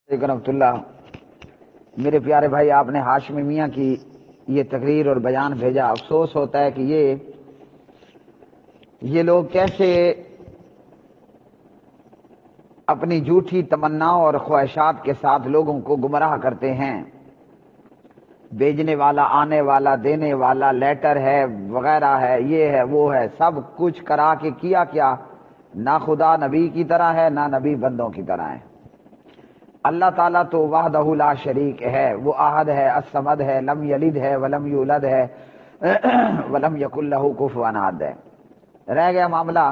رحمۃ اللہ۔ میرے پیارے بھائی، آپ نے ہاشمی میاں کی یہ تقریر اور بیان بھیجا۔ افسوس ہوتا ہے کہ یہ لوگ کیسے اپنی جھوٹی تمناؤں اور خواہشات کے ساتھ لوگوں کو گمراہ کرتے ہیں۔ بھیجنے والا، آنے والا، دینے والا، لیٹر ہے، وغیرہ ہے، یہ ہے، وہ ہے، سب کچھ کرا کے کیا نہ خدا نبی کی طرح ہے، نہ نبی بندوں کی طرح ہے۔ اللہ تعالیٰ تو وحدہ لا شریک ہے، وہ احد ہے، الصمد ہے، لم یلد ہے ولم یولد ہے ولم یکن لہ کفوا احد ہے۔ رہ گیا معاملہ،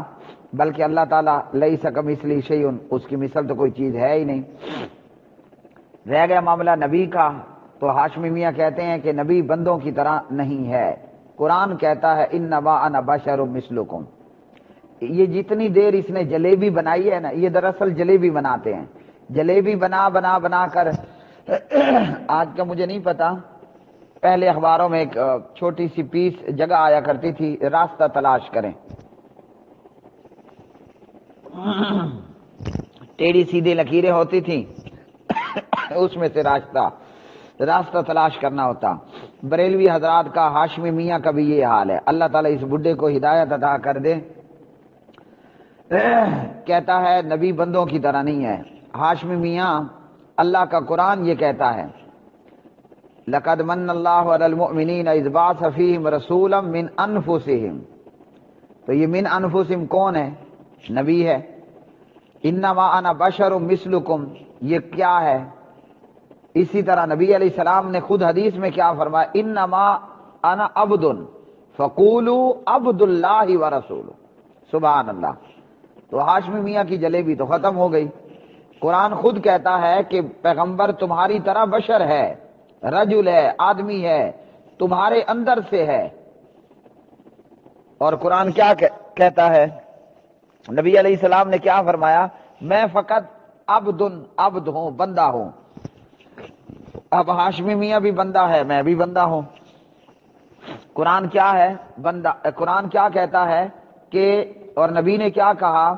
بلکہ اللہ تعالیٰ لیس کمثلہ شیء، اس کی مثل تو کوئی چیز ہے ہی نہیں۔ رہ گیا معاملہ نبی کا، تو ہاشمی میاں کہتے ہیں کہ نبی بندوں کی طرح نہیں ہے۔ قرآن کہتا ہے انما انا بشر مثلکم۔ یہ جتنی دیر اس نے جلیبی بنائی ہے نا، یہ دراصل جلیبی بناتے ہیں۔ جلیبی بنا کر آج کا مجھے نہیں پتا، پہلے اخباروں میں ایک چھوٹی سی پیس جگہ آیا کرتی تھی، راستہ تلاش کریں، ٹیڑھی سیدھی لکیریں ہوتی تھیں اس میں سے راستہ تلاش کرنا ہوتا۔ بریلوی حضرات کا، ہاشمی میاں کا بھی یہ حال ہے۔ اللہ تعالیٰ اس بڈھے کو ہدایت عطا کر دے۔ کہتا ہے نبی بندوں کی طرح نہیں ہے۔ ہاشمی میاں، اللہ کا قرآن یہ کہتا ہے لقد من اللہ علی المؤمنین اذ بعث فیہم رسولا من انفسہم۔ تو یہ من انفسہم کون ہے؟ نبی ہے۔ انما انا بشر مثلکم، یہ کیا ہے؟ اسی طرح نبی علیہ السلام نے خود حدیث میں کیا فرمایا؟ انما انا عبد فقولوا عبد اللہ ورسولہ۔ سبحان اللہ۔ تو ہاشمی میاں کی جلیبی تو ختم ہو گئی۔ قرآن خود کہتا ہے کہ پیغمبر تمہاری طرح بشر ہے، رجل ہے، آدمی ہے، تمہارے اندر سے ہے۔ اور قرآن کیا کہتا ہے؟ نبی علیہ السلام نے کیا فرمایا؟ میں فقط عبد ہوں، بندہ ہوں۔ اب ہاشمی میاں بھی بندہ ہے، میں بھی بندہ ہوں۔ قرآن کیا ہے؟ بندہ۔ قرآن کیا کہتا ہے کہ، اور نبی نے کیا کہا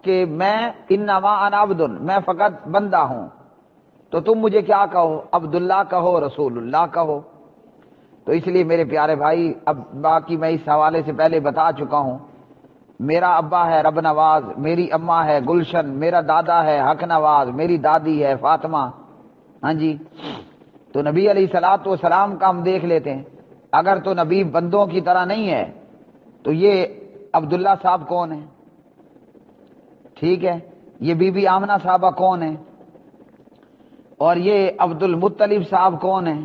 کہ میں انما انا عبد، میں فقط بندہ ہوں۔ تو تم مجھے کیا کہو؟ عبداللہ کہو، رسول اللہ کہو۔ تو اس لیے میرے پیارے بھائی، اب باقی میں اس حوالے سے پہلے بتا چکا ہوں، میرا ابا ہے رب نواز، میری اماں ہے گلشن، میرا دادا ہے حق نواز، میری دادی ہے فاطمہ۔ ہاں جی، تو نبی علیہ الصلوۃ والسلام کا ہم دیکھ لیتے ہیں۔ اگر تو نبی بندوں کی طرح نہیں ہے تو یہ عبداللہ صاحب کون ہے؟ ٹھیک ہے، یہ بی بی آمنہ صاحبہ کون ہے؟ اور یہ عبد المطلب صاحب کون ہے؟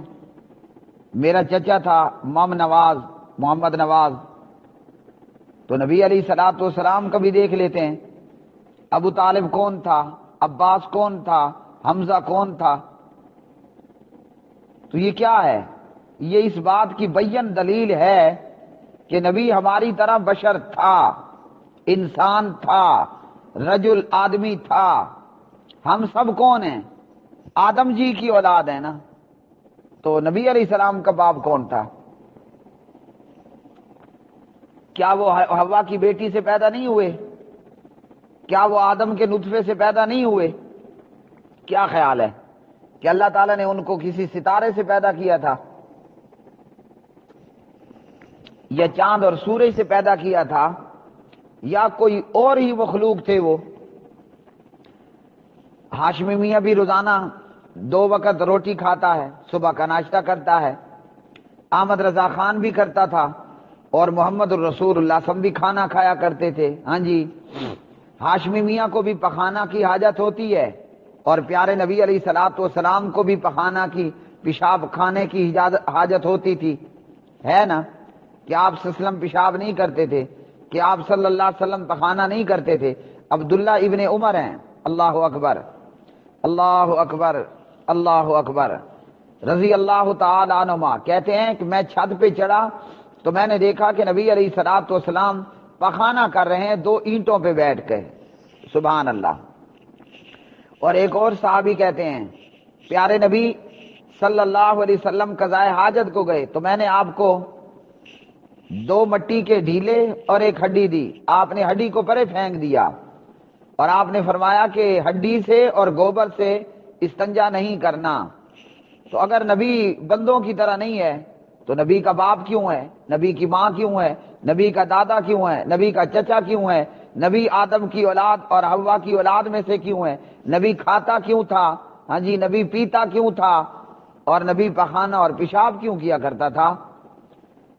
میرا چچا تھا محمد نواز۔ تو نبی علیہ الصلوۃ والسلام کا بھی دیکھ لیتے ہیں۔ ابو طالب کون تھا؟ عباس کون تھا؟ حمزہ کون تھا؟ تو یہ کیا ہے؟ یہ اس بات کی بین دلیل ہے کہ نبی ہماری طرح بشر تھا، انسان تھا، رجل آدمی تھا۔ ہم سب کون ہیں؟ آدم جی کی اولاد ہے نا۔ تو نبی علیہ السلام کا باپ کون تھا؟ کیا وہ حوا کی بیٹی سے پیدا نہیں ہوئے؟ کیا وہ آدم کے نطفے سے پیدا نہیں ہوئے؟ کیا خیال ہے کہ اللہ تعالیٰ نے ان کو کسی ستارے سے پیدا کیا تھا، یا چاند اور سورج سے پیدا کیا تھا، یا کوئی اور ہی مخلوق تھے وہ؟ ہاشمی میاں بھی روزانہ 2 وقت روٹی کھاتا ہے، صبح کا ناشتہ کرتا ہے۔ احمد رضا خان بھی کرتا تھا، اور محمد الرسول اللہ صلی اللہ علیہ وسلم بھی کھانا کھایا کرتے تھے۔ ہاں جی، ہاشمی میاں کو بھی پخانا کی حاجت ہوتی ہے، اور پیارے نبی علیہ الصلوۃ والسلام کو بھی پخانا کی، پیشاب کھانے کی حاجت ہوتی تھی، ہے نا؟ کہ آپ صلی اللہ علیہ وسلم پیشاب نہیں کرتے تھے، کہ آپ صلی اللہ علیہ وسلم پخانا نہیں کرتے تھے۔ عبداللہ ابن عمر ہیں، اللہ اکبر، اللہ اکبر، اللہ اکبر، رضی اللہ تعالی عنہما، کہتے ہیں کہ میں چھت پہ چڑھا تو میں نے دیکھا کہ نبی علیہ الصلوۃ والسلام پخانا کر رہے ہیں 2 اینٹوں پہ بیٹھ کے۔ سبحان اللہ۔ اور ایک اور صحابی کہتے ہیں پیارے نبی صلی اللہ علیہ وسلم قضائے حاجت کو گئے تو میں نے آپ کو 2 مٹی کے ڈھیلے اور 1 ہڈی دی، آپ نے ہڈی کو پرے پھینک دیا، اور آپ نے فرمایا کہ ہڈی سے اور گوبر سے استنجا نہیں کرنا۔ تو اگر نبی بندوں کی طرح نہیں ہے تو نبی کا باپ کیوں ہے، نبی کی ماں کیوں ہے، نبی کا دادا کیوں ہے، نبی کا چچا کیوں ہے، نبی آدم کی اولاد اور حوا کی اولاد میں سے کیوں ہے، نبی کھاتا کیوں تھا، ہاں جی، نبی پیتا کیوں تھا، اور نبی پخانہ اور پیشاب کیوں کیا کرتا تھا؟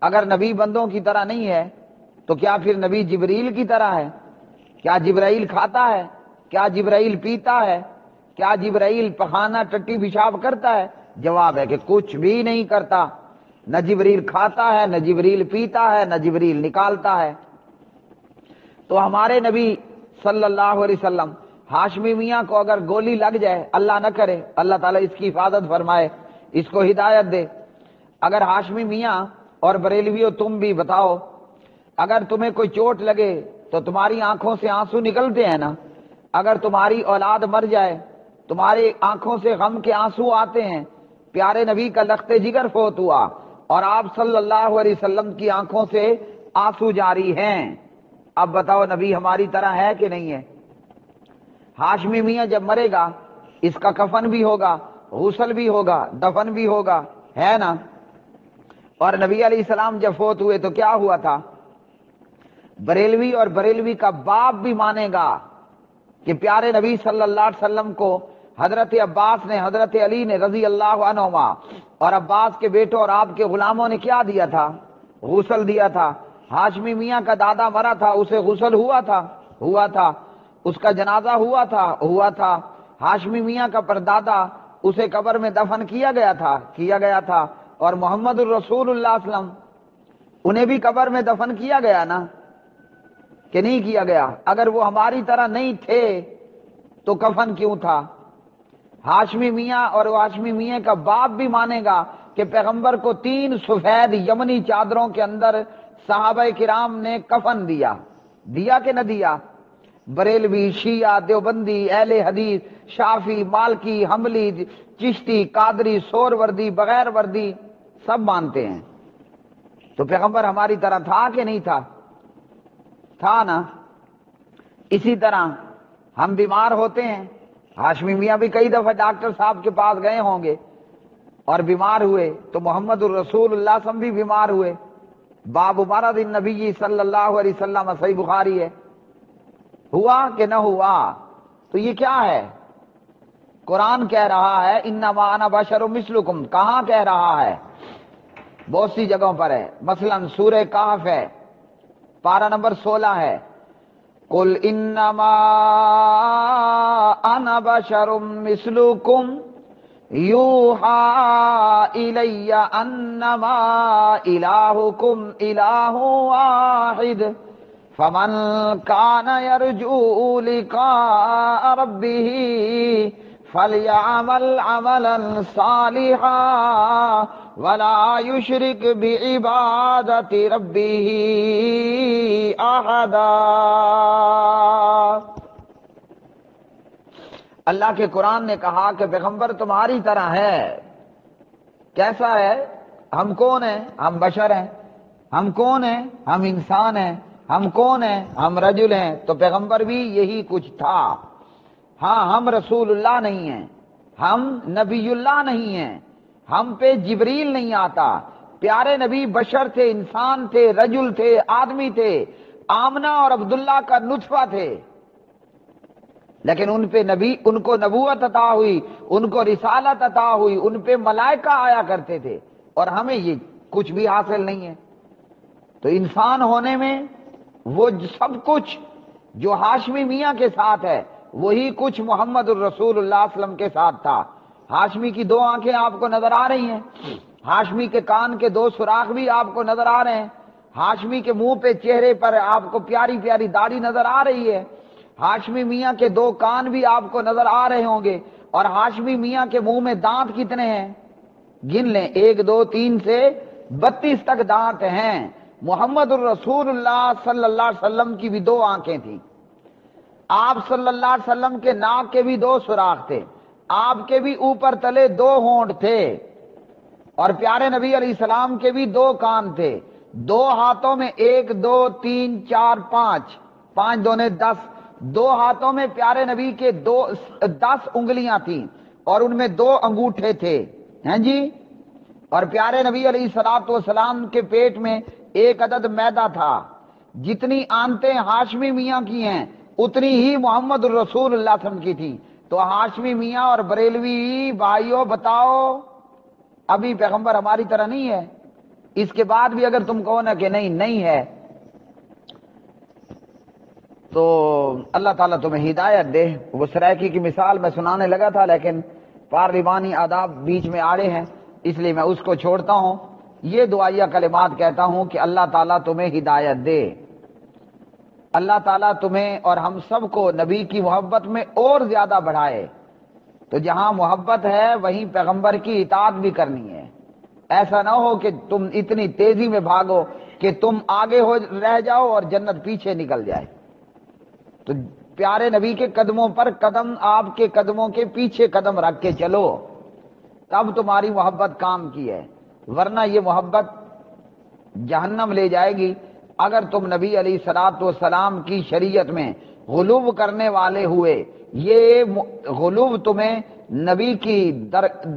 اگر نبی بندوں کی طرح نہیں ہے تو کیا پھر نبی جبریل کی طرح ہے؟ کیا جبرائیل کھاتا ہے؟ کیا جبرائیل پیتا ہے؟ کیا جبرائیل پخانہ ٹٹی پیشاب کرتا ہے؟ جواب ہے کہ کچھ بھی نہیں کرتا۔ نہ جبریل کھاتا ہے، نہ جبریل پیتا ہے، نہ جبریل نکالتا ہے۔ تو ہمارے نبی صلی اللہ علیہ وسلم ہاشمی میاں کو اگر گولی لگ جائے، اللہ نہ کرے، اللہ تعالیٰ اس کی حفاظت فرمائے، اس کو ہدایت دے، اگر ہاشمی میاں اور بریلویوں تم بھی بتاؤ، اگر تمہیں کوئی چوٹ لگے تو تمہاری آنکھوں سے آنسو نکلتے ہیں نا؟ اگر تمہاری اولاد مر جائے تمہاری آنکھوں سے غم کے آنسو آتے ہیں؟ پیارے نبی کا لخت جگر فوت ہوا اور آپ صلی اللہ علیہ وسلم کی آنکھوں سے آنسو جاری ہیں، اب بتاؤ نبی ہماری طرح ہے کہ نہیں ہے؟ ہاشمی میاں جب مرے گا اس کا کفن بھی ہوگا، غسل بھی ہوگا، دفن بھی ہوگا، ہے نا؟ اور نبی علیہ السلام جب فوت ہوئے تو کیا ہوا تھا؟ بریلوی اور بریلوی کا باپ بھی مانے گا کہ پیارے نبی صلی اللہ علیہ وسلم کو حضرت عباس نے، حضرت علی نے رضی اللہ عنہما اور عباس کے بیٹوں اور آپ کے غلاموں نے کیا دیا تھا؟ غسل دیا تھا۔ ہاشمی میاں کا دادا مرا تھا، اسے غسل ہوا تھا، اس کا جنازہ ہوا تھا۔ ہاشمی میاں کا پردادا، اسے قبر میں دفن کیا گیا تھا، اور محمد الرسول اللہ صلی اللہ علیہ وسلم انہیں بھی قبر میں دفن کیا گیا نا کہ نہیں کیا گیا؟ اگر وہ ہماری طرح نہیں تھے تو کفن کیوں تھا؟ ہاشمی میاں اور ہاشمی میاں کا باپ بھی مانے گا کہ پیغمبر کو 3 سفید یمنی چادروں کے اندر صحابہ کرام نے کفن دیا کہ نہ دیا؟ بریلوی، شیعہ، دیوبندی، اہل حدیث، شافی، مالکی، حنبلی، چشتی، قادری، سور وردی، بغیر وردی، سب مانتے ہیں۔ تو پیغمبر ہماری طرح تھا کہ نہیں تھا نا؟ اسی طرح ہم بیمار ہوتے ہیں، ہاشمی میاں بھی کئی دفعہ ڈاکٹر صاحب کے پاس گئے ہوں گے اور بیمار ہوئے، تو محمد الرسول اللہ صلی اللہ علیہ وسلم بھی بیمار ہوئے۔ باب مرض النبی صلی اللہ علیہ وسلم، صحیح بخاری ہے۔ ہوا کہ نہ ہوا؟ تو یہ کیا ہے؟ قرآن کہہ رہا ہے انما انا بشر مثلکم، کہاں کہہ رہا ہے؟ بہت سی جگہوں پر ہے، مثلا سورہ کہف ہے، پارہ نمبر 16 ہے، قل انما انا بشر مثلکم یوحی الی انما الہکم الہ واحد فمن کان یرجو لقاء ربہ فلیعمل عملا صالحا ولا یشرک بعبادۃ ربہ احدا۔ اللہ کے قرآن نے کہا کہ پیغمبر تمہاری طرح ہے۔ کیسا ہے؟ ہم کون ہیں؟ ہم بشر ہیں۔ ہم کون ہیں؟ ہم انسان ہیں۔ ہم کون ہیں؟ ہم رجل ہیں۔ تو پیغمبر بھی یہی کچھ تھا۔ ہاں، ہم رسول اللہ نہیں ہیں، ہم نبی اللہ نہیں ہیں، ہم پہ جبریل نہیں آتا۔ پیارے نبی بشر تھے، انسان تھے، رجل تھے، آدمی تھے، آمنہ اور عبداللہ کا نطفہ تھے، لیکن ان کو نبوت عطا ہوئی، ان کو رسالت عطا ہوئی، ان پہ ملائکہ آیا کرتے تھے، اور ہمیں یہ کچھ بھی حاصل نہیں ہے۔ تو انسان ہونے میں وہ سب کچھ جو ہاشمی میاں کے ساتھ ہے وہی کچھ محمد الرسول اللہ صلی اللہ علیہ وسلم کے ساتھ تھا۔ ہاشمی کی 2 آنکھیں آپ کو نظر آ رہی ہیں، ہاشمی کے کان کے 2 سوراخ بھی آپ کو نظر آ رہے ہیں، ہاشمی کے منہ پہ، چہرے پر آپ کو پیاری پیاری داڑھی نظر آ رہی ہے، ہاشمی میاں کے 2 کان بھی آپ کو نظر آ رہے ہوں گے، اور ہاشمی میاں کے منہ میں دانت کتنے ہیں؟ گن لیں، 1 2 3 سے 32 تک دانت ہیں۔ محمد الرسول اللہ صلی اللہ علیہ وسلم کی بھی 2 آنکھیں تھیں، آپ صلی اللہ علیہ وسلم کے ناک کے بھی 2 سوراخ تھے، آپ کے بھی اوپر تلے 2 ہونٹ تھے، اور پیارے نبی علیہ السلام کے بھی 2 کان تھے، 2 ہاتھوں میں 1 2 3 4 5 5 دونے 10، 2 ہاتھوں میں پیارے نبی کے 10 انگلیاں تھیں، اور ان میں 2 انگوٹھے تھے، ہیں جی، اور پیارے نبی علیہ الصلوۃ والسلام کے پیٹ میں 1 عدد میدا تھا۔ جتنی آنتیں ہاشمی میاں کی ہیں اتنی ہی محمد الرسول اللہ صلی اللہ علیہ وسلم کی تھی۔ تو ہاشمی میاں اور بریلوی بھائیوں بتاؤ، ابھی پیغمبر ہماری طرح نہیں ہے؟ اس کے بعد بھی اگر تم کہو نا کہ نہیں ہے، تو اللہ تعالیٰ تمہیں ہدایت دے۔ وہ سرائکی کی مثال میں سنانے لگا تھا، لیکن پارلیمانی آداب بیچ میں آ رہے ہیں، اس لیے میں اس کو چھوڑتا ہوں۔ یہ دعائیہ کلمات کہتا ہوں کہ اللہ تعالیٰ تمہیں ہدایت دے، اللہ تعالیٰ تمہیں اور ہم سب کو نبی کی محبت میں اور زیادہ بڑھائے۔ تو جہاں محبت ہے وہیں پیغمبر کی اطاعت بھی کرنی ہے۔ ایسا نہ ہو کہ تم اتنی تیزی میں بھاگو کہ تم آگے رہ جاؤ اور جنت پیچھے نکل جائے۔ تو پیارے نبی کے قدموں پر قدم، آپ کے قدموں کے پیچھے قدم رکھ کے چلو، تب تمہاری محبت کام کی ہے، ورنہ یہ محبت جہنم لے جائے گی۔ اگر تم نبی علیہ الصلوۃ والسلام کی شریعت میں غلو کرنے والے ہوئے، یہ غلو تمہیں نبی کی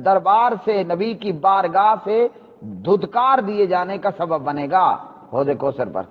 دربار سے، نبی کی بارگاہ سے دھتکار دیے جانے کا سبب بنے گا۔ حوض کوثر پر